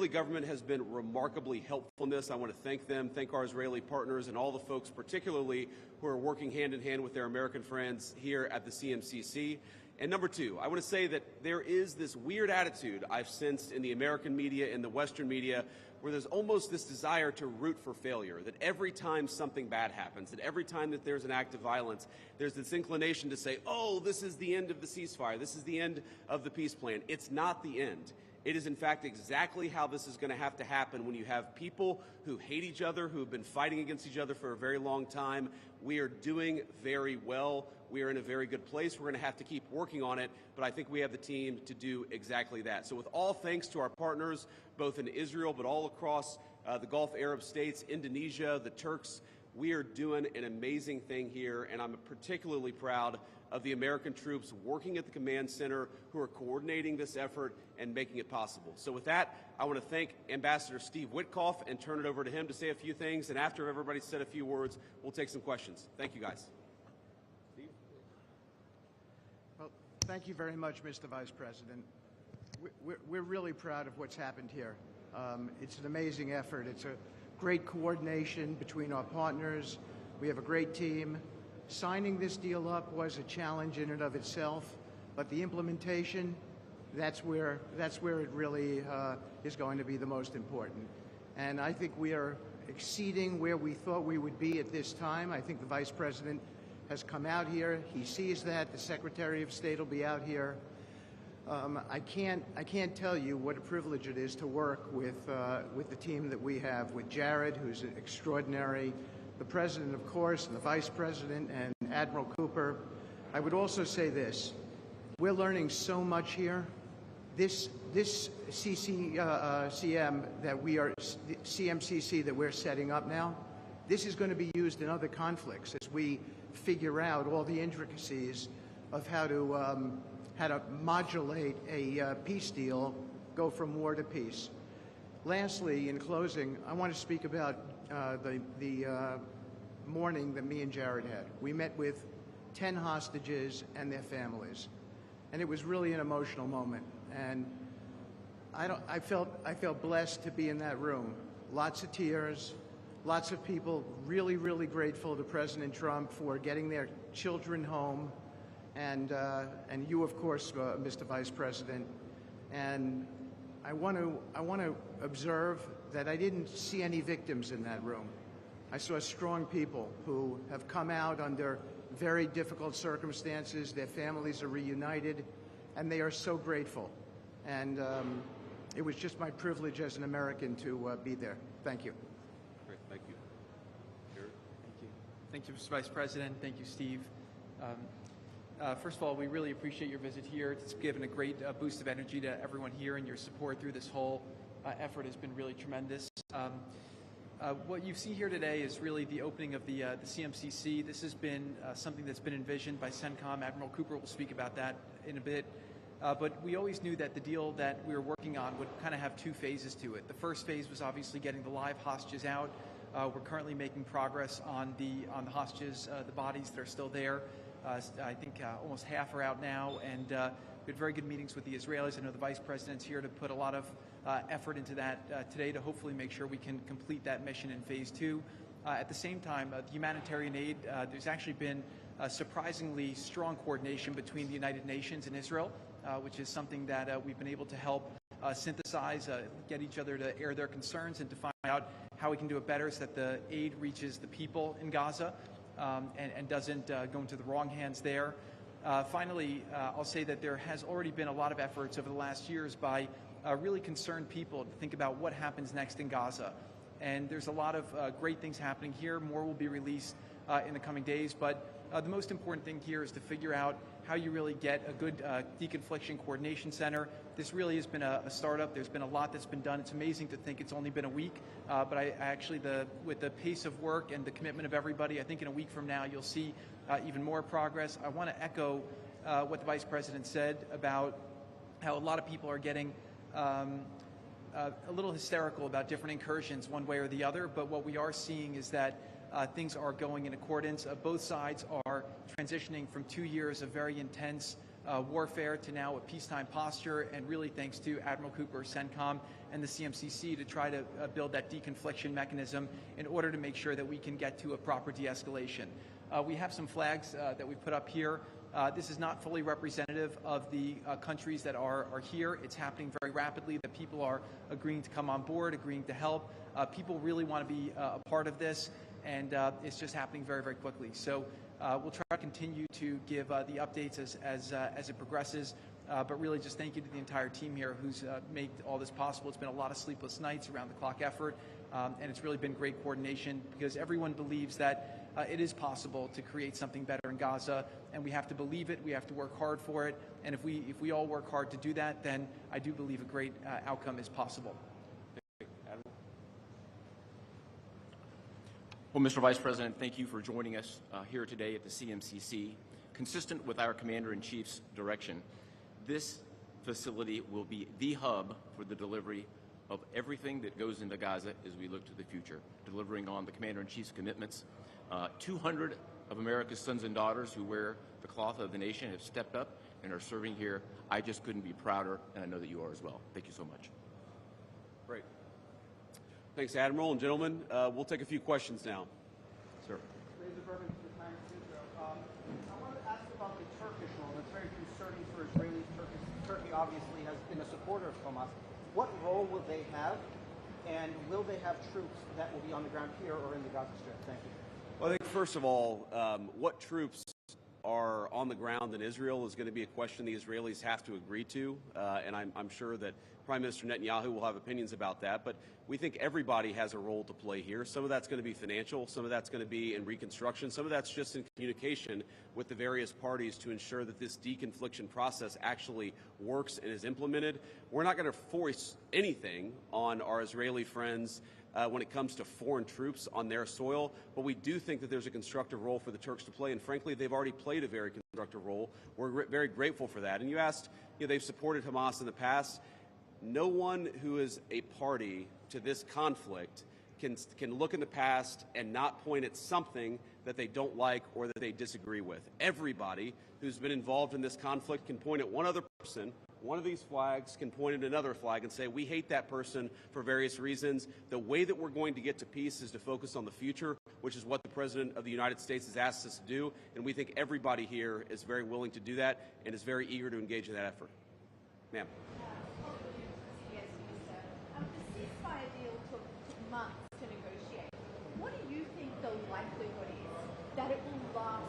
Israeli government has been remarkably helpful in this. I want to thank them, thank our Israeli partners, and all the folks particularly who are working hand in hand with their American friends here at the CMCC. And number two, I want to say that there is this weird attitude I've sensed in the American media and the Western media where there's almost this desire to root for failure, that every time something bad happens, that every time that there's an act of violence, there's this inclination to say, oh, this is the end of the ceasefire, this is the end of the peace plan. It's not the end. It is, in fact, exactly how this is going to have to happen when you have people who hate each other, who have been fighting against each other for a very long time. We are doing very well. We are in a very good place. We're going to have to keep working on it, but I think we have the team to do exactly that. So with all thanks to our partners, both in Israel but all across the Gulf Arab states, Indonesia, the Turks, we are doing an amazing thing here, and I'm particularly proud of the American troops working at the command center who are coordinating this effort and making it possible. So with that, I want to thank Ambassador Steve Witkoff and turn it over to him to say a few things, and after everybody's said a few words, we'll take some questions. Thank you, guys. Steve? Well, thank you very much, Mr. Vice President. We're really proud of what's happened here. It's an amazing effort. It's a great coordination between our partners. We have a great team. Signing this deal up was a challenge in and of itself, but the implementation, that's where it really is going to be the most important. And I think we are exceeding where we thought we would be at this time. I think the Vice President has come out here. He sees that. The Secretary of State will be out here. I can't tell you what a privilege it is to work with the team that we have, with Jared, who's extraordinary, the President, of course, and the Vice President, and Admiral Cooper. I would also say this. We're learning so much here. This CMCC that we're setting up now, this is going to be used in other conflicts as we figure out all the intricacies of how to modulate a peace deal, go from war to peace. Lastly, in closing, I want to speak about the morning that me and Jared had. We met with 10 hostages and their families, and it was really an emotional moment. And I felt blessed to be in that room. Lots of tears, lots of people really, really grateful to President Trump for getting their children home, and you, of course, Mr. Vice President. And I want to observe that I didn't see any victims in that room. I saw strong people who have come out under very difficult circumstances. Their families are reunited, and they are so grateful. And it was just my privilege as an American to be there. Thank you. Great, thank you. Jared? Thank you. Thank you, Mr. Vice President. Thank you, Steve. First of all, we really appreciate your visit here. It's given a great boost of energy to everyone here, and your support through this whole effort has been really tremendous. What you see here today is really the opening of the CMCC. This has been something that's been envisioned by CENTCOM. Admiral Cooper will speak about that in a bit. But we always knew that the deal that we were working on would kind of have two phases to it. The first phase was obviously getting the live hostages out. We're currently making progress on the hostages, the bodies that are still there. I think almost half are out now, and we had very good meetings with the Israelis. I know the Vice President's here to put a lot of effort into that today to hopefully make sure we can complete that mission in phase two. At the same time, the humanitarian aid, there's actually been surprisingly strong coordination between the United Nations and Israel, which is something that we've been able to help synthesize, get each other to air their concerns and to find out how we can do it better so that the aid reaches the people in Gaza and doesn't go into the wrong hands there. Finally, I'll say that there has already been a lot of efforts over the last years by really concerned people to think about what happens next in Gaza. And there's a lot of great things happening here. More will be released in the coming days. But the most important thing here is to figure out how you really get a good deconfliction coordination center. This really has been a startup. There's been a lot that's been done. It's amazing to think it's only been a week. But I actually, with the pace of work and the commitment of everybody, I think in a week from now you'll see even more progress. I want to echo what the Vice President said about how a lot of people are getting a little hysterical about different incursions one way or the other, but what we are seeing is that things are going in accordance. Both sides are transitioning from 2 years of very intense warfare to now a peacetime posture, and really thanks to Admiral Cooper, CENTCOM, and the CMCC to try to build that deconfliction mechanism in order to make sure that we can get to a proper de-escalation. We have some flags that we put up here. This is not fully representative of the countries that are here. It's happening very rapidly. The people are agreeing to come on board, agreeing to help. People really want to be a part of this, and it's just happening very, very quickly. So we'll try to continue to give the updates as it progresses. But really just thank you to the entire team here who's made all this possible. It's been a lot of sleepless nights, around the clock effort, and it's really been great coordination because everyone believes that it is possible to create something better in Gaza, and we have to believe it, we have to work hard for it, and if we all work hard to do that, then I do believe a great outcome is possible. Well, Mr. Vice President, thank you for joining us here today at the CMCC. Consistent with our Commander-in-Chief's direction, this facility will be the hub for the delivery of everything that goes into Gaza as we look to the future, delivering on the Commander-in-Chief's commitments. 200 of America's sons and daughters who wear the cloth of the nation have stepped up and are serving here. I just couldn't be prouder, and I know that you are as well. Thank you so much. Great. Thanks, Admiral and gentlemen. We'll take a few questions now. Sir. I wanted to ask about the Turkish role. It's very concerning for Israelis. Turkey obviously has been a supporter of Hamas. What role will they have, and will they have troops that will be on the ground here or in the Gaza Strip? Thank you. Well, I think, first of all, what troops are on the ground in Israel is going to be a question the Israelis have to agree to, and I'm sure that Prime Minister Netanyahu will have opinions about that, but we think everybody has a role to play here. Some of that's going to be financial, some of that's going to be in reconstruction, some of that's just in communication with the various parties to ensure that this deconfliction process actually works and is implemented. We're not going to force anything on our Israeli friends when it comes to foreign troops on their soil, but we do think that there's a constructive role for the Turks to play, and frankly, they've already played a very constructive role. We're very grateful for that. And you asked, they've supported Hamas in the past. No one who is a party to this conflict can look in the past and not point at something that they don't like or that they disagree with. Everybody who's been involved in this conflict can point at one other person. One of these flags can point at another flag and say, we hate that person for various reasons. The way that we're going to get to peace is to focus on the future, which is what the President of the United States has asked us to do. And we think everybody here is very willing to do that and is very eager to engage in that effort. Ma'am. The ceasefire deal took months to negotiate. What do you think the likelihood is that it will last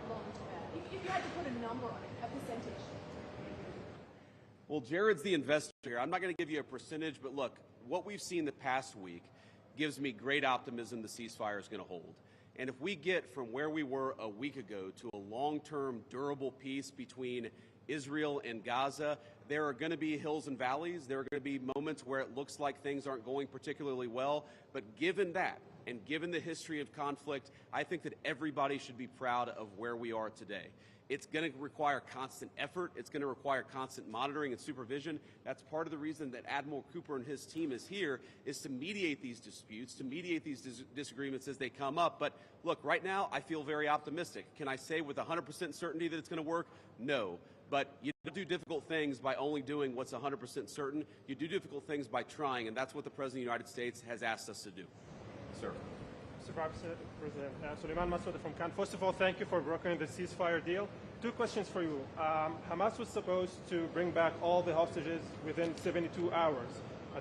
long term? If you had to put a number on it, a percentage. Well, Jared's the investor here. I'm not going to give you a percentage, but look, what we've seen the past week gives me great optimism the ceasefire is going to hold. And if we get from where we were a week ago to a long-term, durable peace between Israel and Gaza, there are going to be hills and valleys. There are going to be moments where it looks like things aren't going particularly well. But given that, and given the history of conflict, I think that everybody should be proud of where we are today. It's going to require constant effort. It's going to require constant monitoring and supervision. That's part of the reason that Admiral Cooper and his team is here, is to mediate these disputes, to mediate these disagreements as they come up. But look, right now, I feel very optimistic. Can I say with 100% certainty that it's going to work? No. But you don't do difficult things by only doing what's 100% certain. You do difficult things by trying, and that's what the President of the United States has asked us to do. Sir. Mr. President, Suleiman Massoud from Cannes. First of all, thank you for brokering the ceasefire deal. Two questions for you. Hamas was supposed to bring back all the hostages within 72 hours.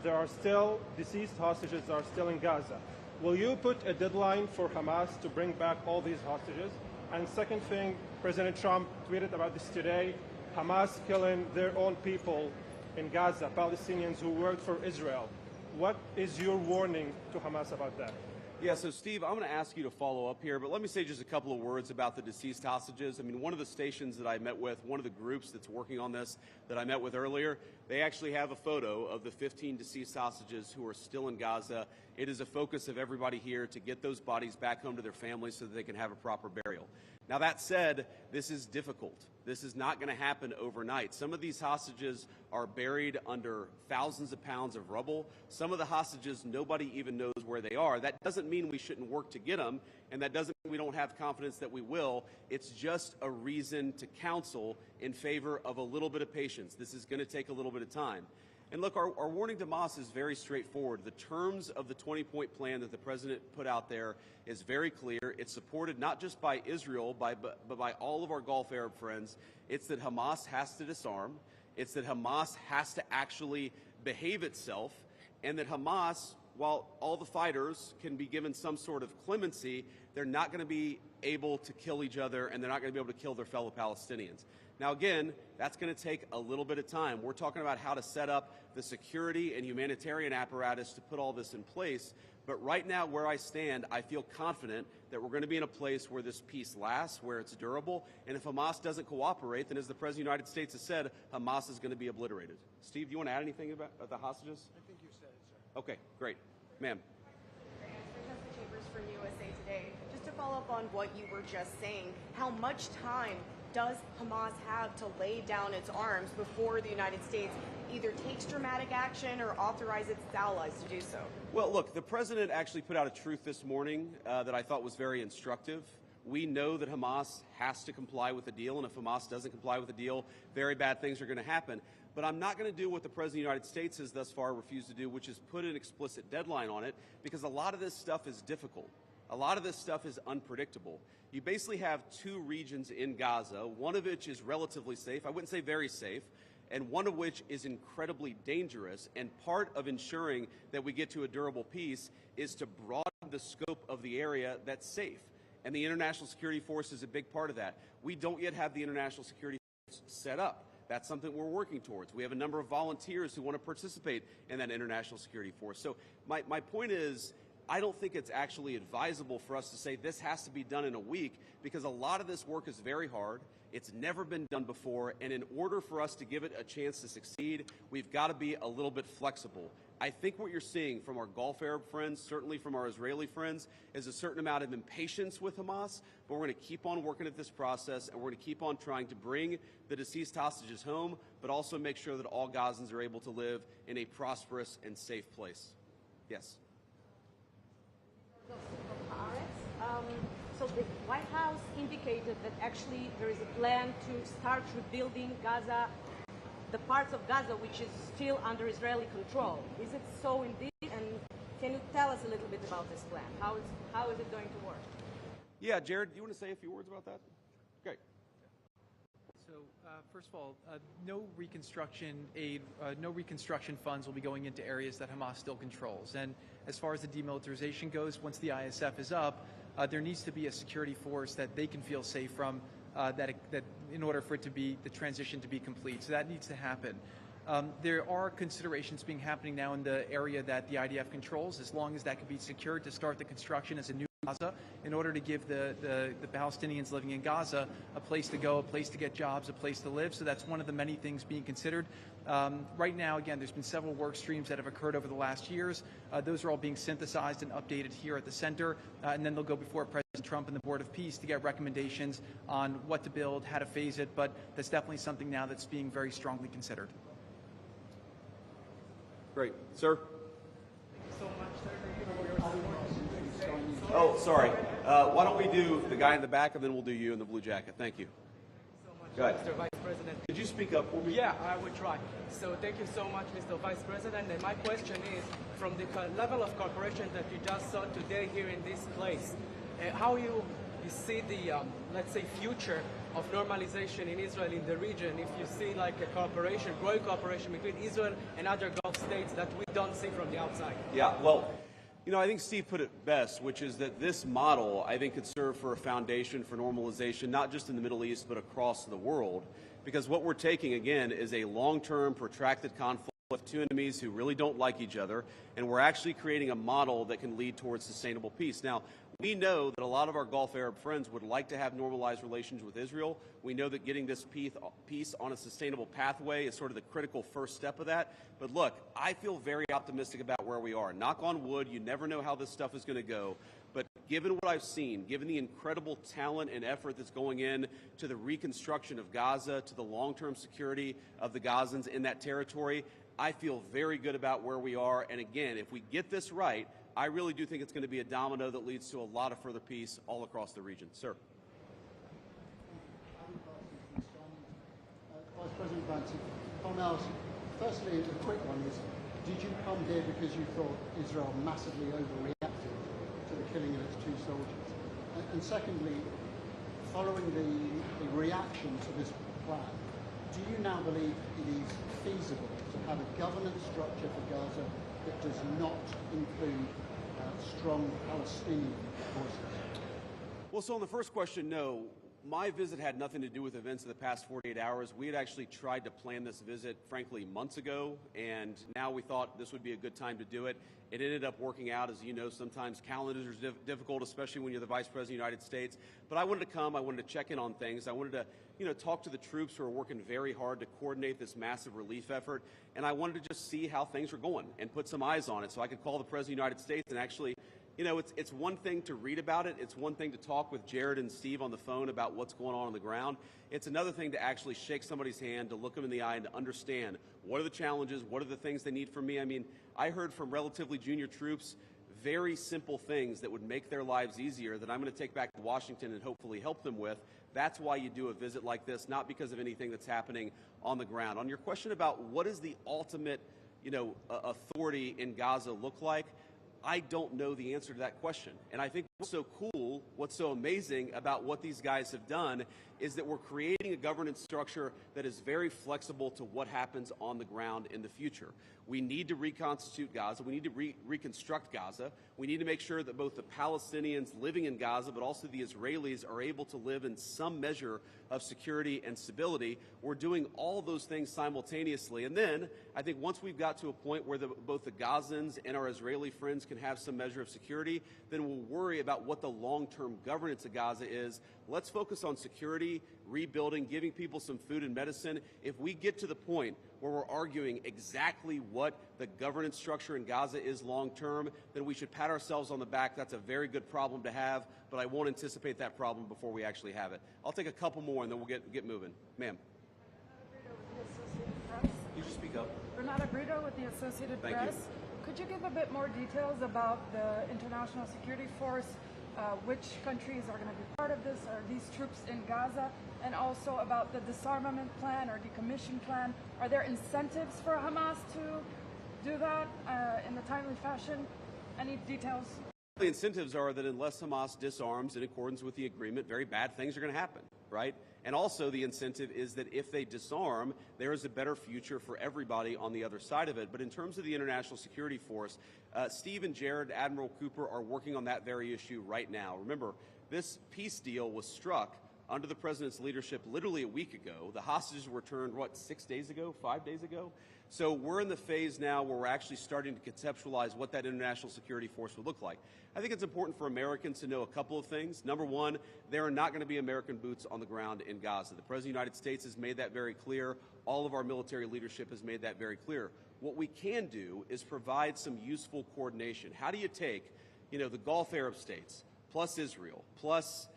There are still deceased hostages that are still in Gaza. Will you put a deadline for Hamas to bring back all these hostages? And second thing, President Trump tweeted about this today, Hamas killing their own people in Gaza, Palestinians who worked for Israel. What is your warning to Hamas about that? Yeah, so Steve, I'm going to ask you to follow up here, but let me say just a couple of words about the deceased hostages. I mean, one of the stations that I met with, one of the groups that's working on this that I met with earlier, they actually have a photo of the 15 deceased hostages who are still in Gaza. It is a focus of everybody here to get those bodies back home to their families so that they can have a proper burial. Now, that said, this is difficult. This is not going to happen overnight. Some of these hostages are buried under thousands of pounds of rubble. Some of the hostages, nobody even knows resources where they are. That doesn't mean we shouldn't work to get them, and that doesn't mean we don't have confidence that we will. It's just a reason to counsel in favor of a little bit of patience. This is going to take a little bit of time. And look, our warning to Hamas is very straightforward. The terms of the 20-point plan that the president put out there is very clear. It's supported not just by Israel, but by all of our Gulf Arab friends. It's that Hamas has to disarm. It's that Hamas has to actually behave itself, and that Hamas, while all the fighters can be given some sort of clemency, they're not going to be able to kill each other, and they're not going to be able to kill their fellow Palestinians. Now, again, that's going to take a little bit of time. We're talking about how to set up the security and humanitarian apparatus to put all this in place. But right now, where I stand, I feel confident that we're going to be in a place where this peace lasts, where it's durable. And if Hamas doesn't cooperate, then as the President of the United States has said, Hamas is going to be obliterated. Steve, do you want to add anything about the hostages? I think you said it, sir. Okay, great. Ma'am. From USA Today. Just to follow up on what you were just saying, how much time does Hamas have to lay down its arms before the United States either takes dramatic action or authorizes its allies to do so? Well, look, the president actually put out a truth this morning that I thought was very instructive. We know that Hamas has to comply with the deal, and if Hamas doesn't comply with the deal, very bad things are going to happen. But I'm not going to do what the President of the United States has thus far refused to do, which is put an explicit deadline on it, because a lot of this stuff is difficult. A lot of this stuff is unpredictable. You basically have two regions in Gaza, one of which is relatively safe, I wouldn't say very safe, and one of which is incredibly dangerous. And part of ensuring that we get to a durable peace is to broaden the scope of the area that's safe. And the International Security Force is a big part of that. We don't yet have the International Security Force set up. That's something we're working towards. We have a number of volunteers who want to participate in that International Security Force. So my point is, I don't think it's actually advisable for us to say this has to be done in a week, because a lot of this work is very hard. It's never been done before, and in order for us to give it a chance to succeed, we've got to be a little bit flexible. I think what you're seeing from our Gulf Arab friends, certainly from our Israeli friends, is a certain amount of impatience with Hamas, but we're going to keep on working at this process, and we're going to keep on trying to bring the deceased hostages home, but also make sure that all Gazans are able to live in a prosperous and safe place. Yes? So the White House indicated that actually there is a plan to start rebuilding Gaza, the parts of Gaza which is still under Israeli control. Is it so indeed? And can you tell us a little bit about this plan? How is it going to work? Yeah, Jared, you want to say a few words about that? Great. So, first of all, no reconstruction aid, no reconstruction funds will be going into areas that Hamas still controls. And as far as the demilitarization goes, once the ISF is up, there needs to be a security force that they can feel safe from, that in order for it to be the transition to be complete. So that needs to happen. There are considerations happening now in the area that the IDF controls, as long as that can be secured to start the construction as a new Gaza, in order to give the Palestinians living in Gaza a place to go, a place to get jobs, a place to live. So that's one of the many things being considered. Right now, again, there's been several work streams that have occurred over the last years. Those are all being synthesized and updated here at the center, and then they'll go before President Trump and the Board of Peace to get recommendations on what to build, how to phase it, but that's definitely something now that's being very strongly considered. Great. Sir? So much, sir. Thank you for your support. Oh, sorry. Why don't we do the guy in the back, and then we'll do you in the blue jacket. Thank you. So much, Go ahead. Mr. Vice President. Could you speak up for me? Yeah, I will try. So thank you so much, Mr. Vice President. And my question is, from the level of cooperation that you just saw today here in this place, how you see the, let's say, future of normalization in Israel in the region, if you see like a cooperation, growing cooperation between Israel and other Gulf states that we don't see from the outside? Yeah, well, you know, I think Steve put it best, which is that this model, I think, could serve for a foundation for normalization, not just in the Middle East, but across the world. Because what we're taking, again, is a long-term, protracted conflict with two enemies who really don't like each other, and we're actually creating a model that can lead towards sustainable peace. Now, we know that a lot of our Gulf Arab friends would like to have normalized relations with Israel. We know that getting this peace on a sustainable pathway is sort of the critical first step of that. But look, I feel very optimistic about where we are. Knock on wood, you never know how this stuff is going to go. But given what I've seen, given the incredible talent and effort that's going in to the reconstruction of Gaza, to the long-term security of the Gazans in that territory, I feel very good about where we are. And again, if we get this right, I really do think it's going to be a domino that leads to a lot of further peace all across the region. Sir. Vice President Vance, if I may ask, firstly, a quick one is, did you come here because you thought Israel massively overreacted to the killing of its 2 soldiers? And secondly, following the reaction to this plan, do you now believe it is feasible to have a governance structure for Gaza that does not include strong Palestinian voices? Well, so on the first question, no. My visit had nothing to do with events of the past 48 hours. We had actually tried to plan this visit, frankly, months ago, and now we thought this would be a good time to do it. It ended up working out. As you know, sometimes calendars are difficult, especially when you're the Vice President of the United States. But I wanted to come. I wanted to check in on things. I wanted to, talk to the troops who are working very hard to coordinate this massive relief effort. And I wanted to just see how things were going and put some eyes on it so I could call the President of the United States and actually, it's one thing to read about it. It's one thing to talk with Jared and Steve on the phone about what's going on the ground. It's another thing to actually shake somebody's hand, to look them in the eye and to understand what are the challenges, what are the things they need from me. I mean, I heard from relatively junior troops very simple things that would make their lives easier that I'm going to take back to Washington and hopefully help them with. That's why you do a visit like this, not because of anything that's happening on the ground. On your question about what is the ultimate, authority in Gaza look like, I don't know the answer to that question. And I think what's so cool, what's so amazing about what these guys have done is that we're creating a governance structure that is very flexible to what happens on the ground in the future. We need to reconstitute Gaza. We need to reconstruct Gaza. We need to make sure that both the Palestinians living in Gaza, but also the Israelis, are able to live in some measure of security and stability. We're doing all those things simultaneously. And then I think once we've got to a point where both the Gazans and our Israeli friends can have some measure of security, then we'll worry about what the long-term governance of Gaza is. Let's focus on security, rebuilding, giving people some food and medicine. If we get to the point where we're arguing exactly what the governance structure in Gaza is long-term, then we should pat ourselves on the back. That's a very good problem to have, but I won't anticipate that problem before we actually have it. I'll take a couple more and then we'll get moving. Ma'am. You should speak up. Renata Brito with the Associated Thank Press. You. Could you give a bit more details about the International Security Force? Which countries are going to be part of this? Are these troops in Gaza? And also about the disarmament plan or decommission plan. Are there incentives for Hamas to do that in a timely fashion? Any details? The incentives are that unless Hamas disarms in accordance with the agreement, very bad things are going to happen, right? And also the incentive is that if they disarm, there is a better future for everybody on the other side of it. But in terms of the International Security Force, Steve and Jared, Admiral Cooper, are working on that very issue right now. Remember, this peace deal was struck under the president's leadership literally a week ago. The hostages were returned, 6 days ago, 5 days ago? So we're in the phase now where we're actually starting to conceptualize what that international security force would look like. I think it's important for Americans to know a couple of things. Number one, there are not going to be American boots on the ground in Gaza. The President of the United States has made that very clear. All of our military leadership has made that very clear. What we can do is provide some useful coordination. How do you take, the Gulf Arab states, plus Israel, plus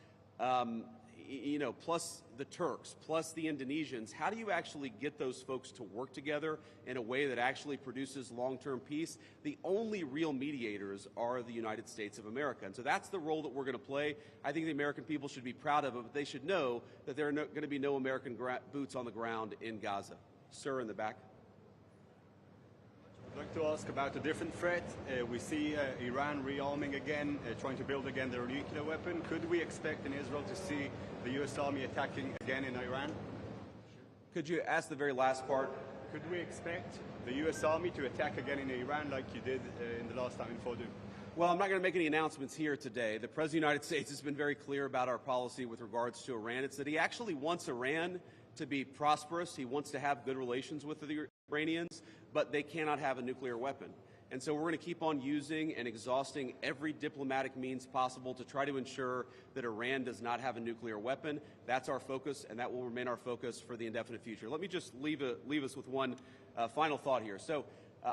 plus the Turks, plus the Indonesians, how do you actually get those folks to work together in a way that actually produces long-term peace? The only real mediators are the United States of America. And so that's the role that we're going to play. I think the American people should be proud of it, but they should know that there are going to be no American boots on the ground in Gaza. Sir, in the back. I'd like to ask about a different threat. We see Iran rearming again, trying to build again their nuclear weapon. Could we expect in Israel to see the U.S. Army attacking again in Iran? Could you ask the very last part? Could we expect the U.S. Army to attack again in Iran like you did in the last time in Fordow? Well, I'm not going to make any announcements here today. The President of the United States has been very clear about our policy with regards to Iran. It's that he actually wants Iran to be prosperous. He wants to have good relations with the Iranians, but they cannot have a nuclear weapon. And so we're going to keep on using and exhausting every diplomatic means possible to try to ensure that Iran does not have a nuclear weapon. That's our focus, and that will remain our focus for the indefinite future. Let me just leave us with one final thought here. So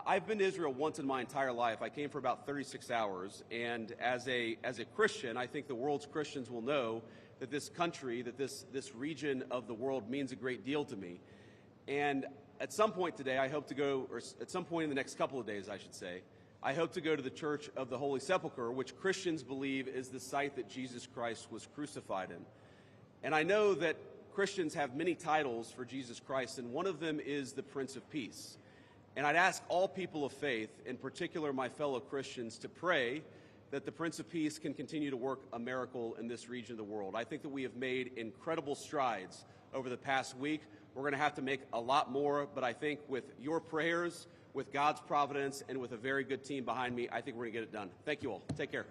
I've been to Israel once in my entire life. I came for about 36 hours, and as a Christian, I think the world's Christians will know that this country, that this region of the world means a great deal to me. And At some point today, I hope to go, or at some point in the next couple of days, I should say, I hope to go to the Church of the Holy Sepulchre, which Christians believe is the site that Jesus Christ was crucified in. And I know that Christians have many titles for Jesus Christ, and one of them is the Prince of Peace. And I'd ask all people of faith, in particular my fellow Christians, to pray that the Prince of Peace can continue to work a miracle in this region of the world. I think that we have made incredible strides over the past week. We're going to have to make a lot more, but I think with your prayers, with God's providence, and with a very good team behind me, I think we're going to get it done. Thank you all. Take care.